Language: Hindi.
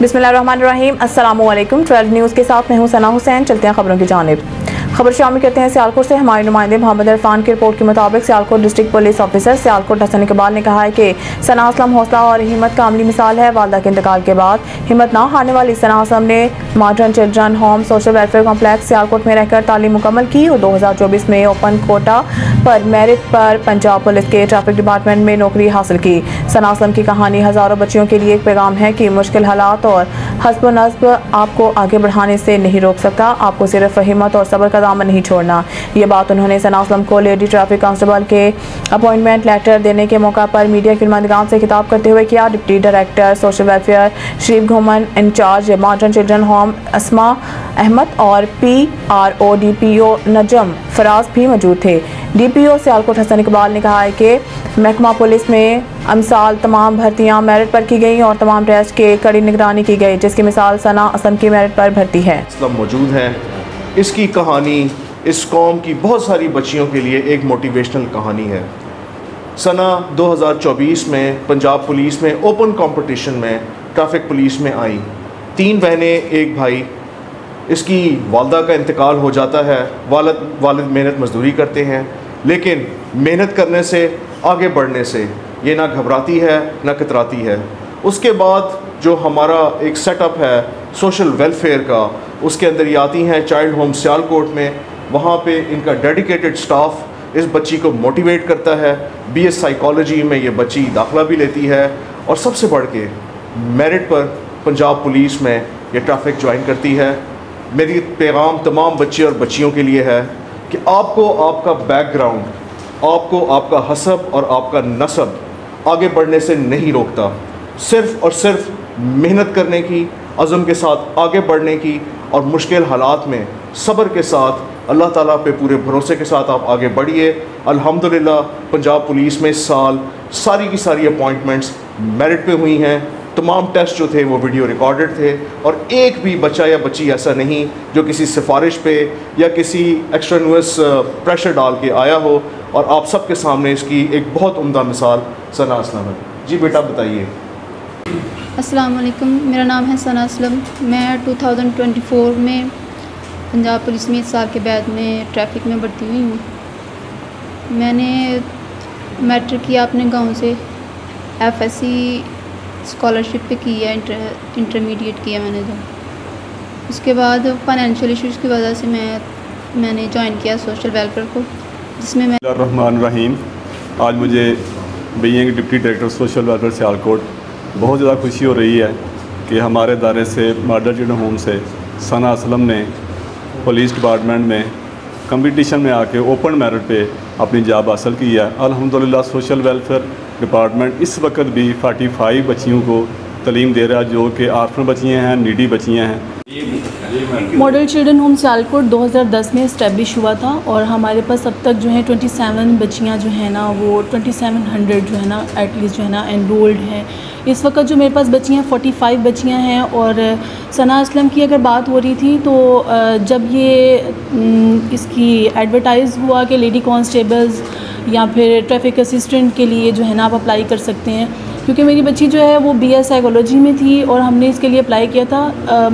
बिस्मिल्लाहिर्रहमानिर्रहीम। अस्सलामुअलैकुम। 12 न्यूज़ के साथ मैं हूं सना हुसैन। चलते हैं खबरों की जानिब। खबर शामिल करते हैं सियालकोट से। हमारे नुमाइंदे मोहम्मद इरफान की रिपोर्ट के मुताबिक Sialkot district police officer Sialkot Hasan Iqbal ने कहा है कि सना असलम हौसला और हिम्मत का अमली मिसाल है। वालदा के इंतकाल के बाद हिम्मत ना हारने वाली सना असलम ने modern children home social welfare complex Sialkot में रहकर तालीम मुकम्मल की और 2024 में ओपन कोटा पर मेरिट पर पंजाब पुलिस के ट्रैफिक डिपार्टमेंट में नौकरी हासिल की। सना असलम की कहानी हज़ारों बच्चियों के लिए एक पैगाम है कि मुश्किल हालात और हस्ब नस्ब आपको आगे बढ़ाने से नहीं रोक सकता। आपको सिर्फ हिम्मत और सब्र का दामन नहीं छोड़ना। ये बात उन्होंने सना असलम को लेडी ट्रैफिक कांस्टेबल के अपॉइंटमेंट लेटर देने के मौका पर मीडिया की नुमाइंदगान से खिताब करते हुए किया। डिप्टी डायरेक्टर सोशल वेलफेयर शरीफ घुमन, इंचार्ज मॉडर्न चिल्ड्रन होम अस्मा अहमद और PRO DPO नजम फराज भी मौजूद थे। DPO सियालकोट हसन इकबाल ने कहा है कि महकमा पुलिस में अमसाल तमाम भर्तियां मेरिट पर की गई और तमाम टेस्ट के कड़ी निगरानी की गई, जिसकी मिसाल सना असलम की मेरिट पर भर्ती है। मौजूद है। इसकी कहानी इस कौम की बहुत सारी बच्चियों के लिए एक मोटिवेशनल कहानी है। सना 2024 में पंजाब पुलिस में ओपन कंपटीशन में ट्रैफिक पुलिस में आई। 3 बहनें एक भाई। इसकी वालदा का इंतकाल हो जाता है। वालिद मेहनत मजदूरी करते हैं, लेकिन मेहनत करने से आगे बढ़ने से ये ना घबराती है ना कतराती है। उसके बाद जो हमारा एक सेटअप है सोशल वेलफेयर का, उसके अंदर ये आती हैं चाइल्ड होम सियालकोट में। वहाँ पे इनका डेडिकेटेड स्टाफ इस बच्ची को मोटिवेट करता है। BS साइकोलॉजी में ये बच्ची दाखिला भी लेती है और सबसे बढ़ के मेरिट पर पंजाब पुलिस में ये ट्रैफिक ज्वाइन करती है। मेरी पैगाम तमाम बच्चे और बच्चियों के लिए है कि आपको आपका बैकग्राउंड, आपको आपका हसब और आपका नसब आगे बढ़ने से नहीं रोकता। सिर्फ़ और सिर्फ मेहनत करने की, अज़म के साथ आगे बढ़ने की और मुश्किल हालात में सब्र के साथ अल्लाह ताला पे पूरे भरोसे के साथ आप आगे बढ़िए। अल्हम्दुलिल्लाह पंजाब पुलिस में इस साल सारी की सारी अपॉइंटमेंट्स मेरिट पे हुई हैं। तमाम टेस्ट जो थे वो वीडियो रिकॉर्डेड थे और एक भी बच्चा या बच्ची ऐसा नहीं जो किसी सिफारिश पे या किसी एक्सट्रान्यूअस प्रेशर डाल के आया हो। और आप सबके सामने इसकी एक बहुत उम्दा मिसाल सना असलम है। जी बेटा बताइए। अस्सलाम वालेकुम, मेरा नाम है सना असलम। मैं 2024 में पंजाब पुलिस में 1 साल के बाद में ट्रैफिक में भर्ती हुई हूँ। मैंने मैट्रिक किया अपने गांव से, FSC स्कॉलरशिप पे की है, इंटरमीडिएट किया मैंने। तो उसके बाद फाइनेंशियल इश्यूज़ की वजह से मैंने ज्वाइन किया सोशल वेलफेयर को, जिसमें मैं रहमान। आज मुझे being deputy director social welfare Sialkot बहुत ज़्यादा खुशी हो रही है कि हमारे इदारे से मॉडर्न चिल्ड्रन होम से सना असलम ने पुलिस डिपार्टमेंट में कंपटीशन में आके ओपन मेरिट पे अपनी जॉब हासिल की है। अल्हम्दुलिल्लाह सोशल वेलफेयर डिपार्टमेंट इस वक्त भी 45 बच्चियों को तालीम दे रहा है, जो कि आर्फन बच्चियाँ हैं, नीडी बच्चियाँ हैं। मॉडल चिल्ड्रन होम सियालकोट 2010 में इस्टेब्लिश हुआ था और हमारे पास अब तक जो है 27 बच्चियाँ जो है ना, वो 2700 जो है ना एटलीस्ट जो है ना एनरोल्ड हैं। इस वक्त जो मेरे पास बच्चियाँ 45 बच्चियाँ हैं। और सना असलम की अगर बात हो रही थी तो जब ये इसकी एडवर्टाइज़ हुआ कि लेडी कांस्टेबल्स या फिर ट्रैफिक असिस्टेंट के लिए जो है ना आप अप्लाई कर सकते हैं, क्योंकि मेरी बच्ची जो है वो BS साइकोलॉजी में थी और हमने इसके लिए अप्लाई किया था।